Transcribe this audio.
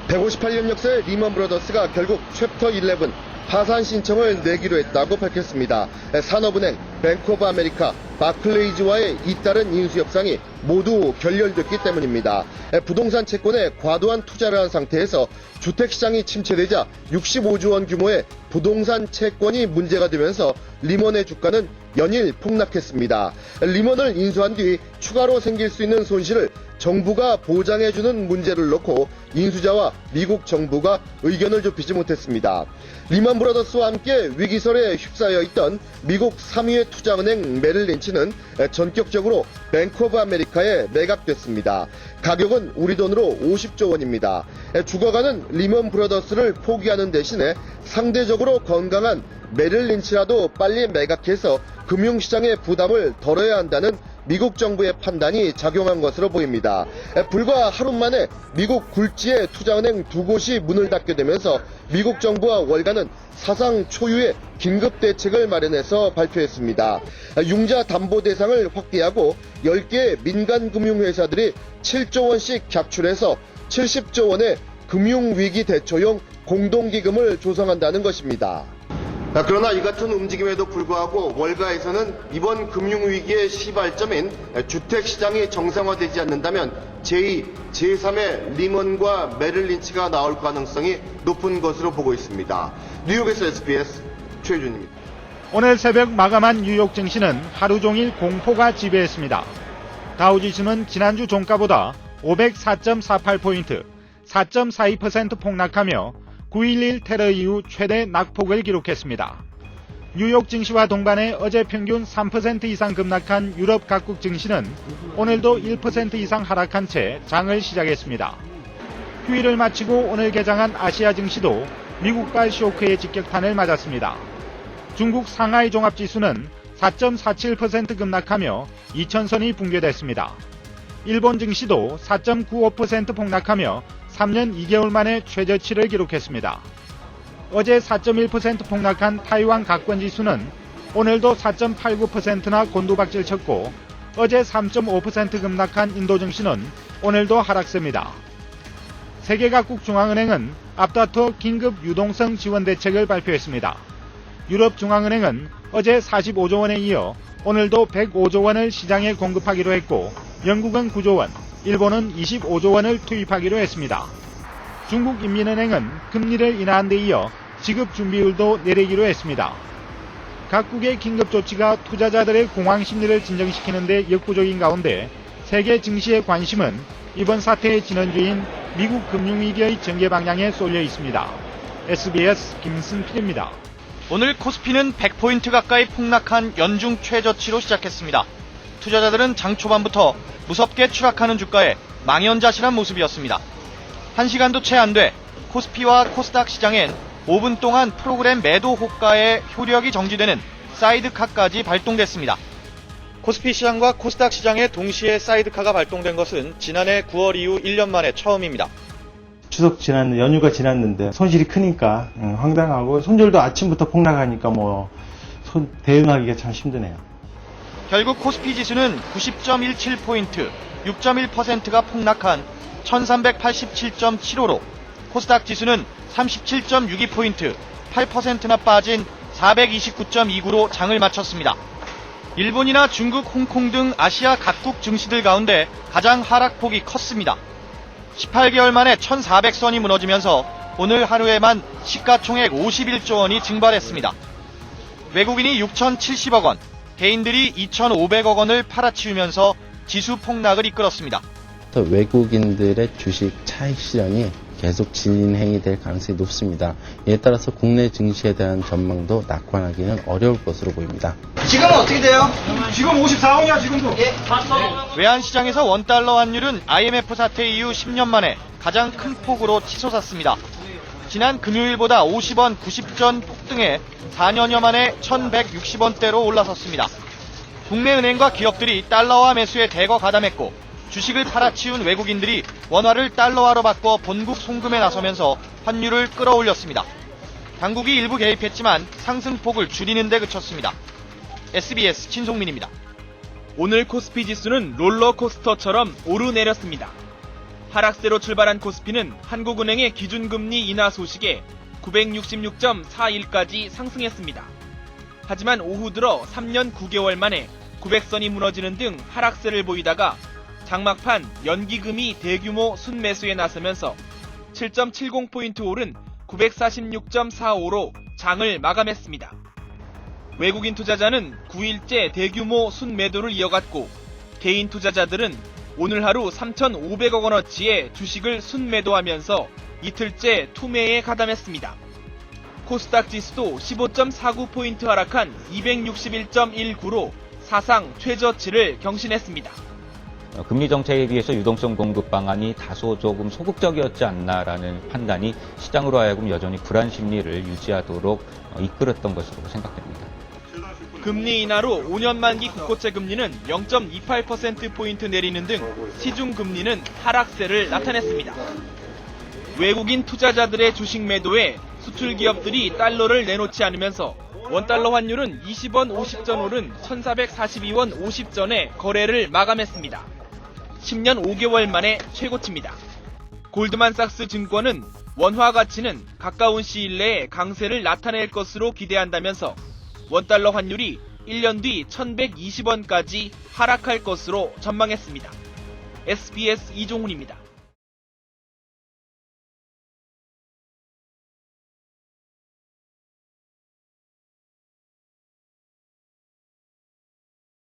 158년 역사의 리먼 브라더스가 결국 챕터 11 파산 신청을 내기로 했다고 밝혔습니다. 산업은행, 뱅크 오브 아메리카, 바클레이즈와의 잇따른 인수 협상이 모두 결렬됐기 때문입니다. 부동산 채권에 과도한 투자를 한 상태에서 주택시장이 침체되자 65조 원 규모의 부동산 채권이 문제가 되면서 리먼의 주가는 연일 폭락했습니다. 리먼을 인수한 뒤 추가로 생길 수 있는 손실을 정부가 보장해주는 문제를 놓고 인수자와 미국 정부가 의견을 좁히지 못했습니다. 리먼 브라더스와 함께 위기설에 휩싸여 있던 미국 3위의 투자은행 메릴 린치는 전격적으로 뱅크 오브 아메리카에 매각됐습니다. 가격은 우리 돈으로 50조 원입니다. 죽어가는 리먼 브라더스를 포기하는 대신에 상대적으로 건강한 메릴 린치라도 빨리 매각해서 금융시장의 부담을 덜어야 한다는 미국 정부의 판단이 작용한 것으로 보입니다. 불과 하루 만에 미국 굴지의 투자은행 두 곳이 문을 닫게 되면서 미국 정부와 월가는 사상 초유의 긴급 대책을 마련해서 발표했습니다. 융자 담보 대상을 확대하고 10개의 민간금융회사들이 7조 원씩 cap출해서 70조 원의 금융위기 대처용 공동기금을 조성한다는 것입니다. 그러나 이 같은 움직임에도 불구하고 월가에서는 이번 금융위기의 시발점인 주택시장이 정상화되지 않는다면 제2, 제3의 리먼과 메릴 린치가 나올 가능성이 높은 것으로 보고 있습니다. 뉴욕에서 SBS 최준입니다. 오늘 새벽 마감한 뉴욕 증시는 하루 종일 공포가 지배했습니다. 다우지수는 지난주 종가보다 504.48포인트, 4.42% 폭락하며 9.11 테러 이후 최대 낙폭을 기록했습니다. 뉴욕 증시와 동반해 어제 평균 3% 이상 급락한 유럽 각국 증시는 오늘도 1% 이상 하락한 채 장을 시작했습니다. 휴일을 마치고 오늘 개장한 아시아 증시도 미국발 쇼크의 직격탄을 맞았습니다. 중국 상하이 종합지수는 4.47% 급락하며 2000선이 붕괴됐습니다. 일본 증시도 4.95% 폭락하며 3년 2개월 만에 최저치를 기록했습니다. 어제 4.1% 폭락한 타이완 각권지수는 오늘도 4.89%나 곤두박질 쳤고 어제 3.5% 급락한 인도 증시는 오늘도 하락세입니다. 세계 각국 중앙은행은 앞다퉈 긴급 유동성 지원 대책을 발표했습니다. 유럽 중앙은행은 어제 45조 원에 이어 오늘도 105조 원을 시장에 공급하기로 했고 영국은 9조 원, 일본은 25조 원을 투입하기로 했습니다. 중국 인민은행은 금리를 인하한 데 이어 지급 준비율도 내리기로 했습니다. 각국의 긴급 조치가 투자자들의 공황 심리를 진정시키는 데 역부족인 가운데 세계 증시의 관심은 이번 사태의 진원주인 미국 금융위기의 전개 방향에 쏠려 있습니다. SBS 김승필입니다. 오늘 코스피는 100포인트 가까이 폭락한 연중 최저치로 시작했습니다. 투자자들은 장 초반부터 무섭게 추락하는 주가에 망연자실한 모습이었습니다. 1시간도 채 안 돼 코스피와 코스닥 시장엔 5분 동안 프로그램 매도 호가의 효력이 정지되는 사이드카까지 발동됐습니다. 코스피 시장과 코스닥 시장에 동시에 사이드카가 발동된 것은 지난해 9월 이후 1년 만에 처음입니다. 추석 연휴가 지났는데 손실이 크니까 황당하고 손절도 아침부터 폭락하니까 대응하기가 참 힘드네요. 결국 코스피 지수는 90.17포인트, 6.1%가 폭락한 1387.75로 코스닥 지수는 37.62포인트, 8%나 빠진 429.29로 장을 마쳤습니다. 일본이나 중국, 홍콩 등 아시아 각국 증시들 가운데 가장 하락폭이 컸습니다. 18개월 만에 1400선이 무너지면서 오늘 하루에만 시가총액 51조 원이 증발했습니다. 외국인이 6,070억 원, 개인들이 2,500억 원을 팔아치우면서 지수 폭락을 이끌었습니다. 외국인들의 주식 차익 실현이 계속 진행이 될 가능성이 높습니다. 이에 따라서 국내 증시에 대한 전망도 낙관하기는 어려울 것으로 보입니다. 지금은 어떻게 돼요? 지금 54원이야 지금도. 예. 외환시장에서 원달러 환율은 IMF 사태 이후 10년 만에 가장 큰 폭으로 치솟았습니다. 지난 금요일보다 50원 90전 폭등해 4년여 만에 1160원대로 올라섰습니다. 국내 은행과 기업들이 달러화 매수에 대거 가담했고 주식을 팔아치운 외국인들이 원화를 달러화로 바꿔 본국 송금에 나서면서 환율을 끌어올렸습니다. 당국이 일부 개입했지만 상승폭을 줄이는 데 그쳤습니다. SBS 신송민입니다. 오늘 코스피 지수는 롤러코스터처럼 오르내렸습니다. 하락세로 출발한 코스피는 한국은행의 기준금리 인하 소식에 966.41까지 상승했습니다. 하지만 오후 들어 3년 9개월 만에 900선이 무너지는 등 하락세를 보이다가 장막판 연기금이 대규모 순매수에 나서면서 7.70포인트 오른 946.45로 장을 마감했습니다. 외국인 투자자는 9일째 대규모 순매도를 이어갔고 개인 투자자들은 오늘 하루 3,500억 원어치의 주식을 순매도하면서 이틀째 투매에 가담했습니다. 코스닥 지수도 15.49포인트 하락한 261.19로 사상 최저치를 경신했습니다. 금리 정책에 비해서 유동성 공급 방안이 다소 조금 소극적이었지 않나라는 판단이 시장으로 하여금 여전히 불안 심리를 유지하도록 이끌었던 것으로 생각됩니다. 금리 인하로 5년 만기 국고채 금리는 0.28%포인트 내리는 등 시중 금리는 하락세를 나타냈습니다. 외국인 투자자들의 주식 매도에 수출 기업들이 달러를 내놓지 않으면서 원달러 환율은 20원 50전 오른 1442원 50전에 거래를 마감했습니다. 10년 5개월 만에 최고치입니다. 골드만삭스 증권은 원화 가치는 가까운 시일 내에 강세를 나타낼 것으로 기대한다면서 원달러 환율이 1년 뒤 1120원까지 하락할 것으로 전망했습니다. SBS 이종훈입니다.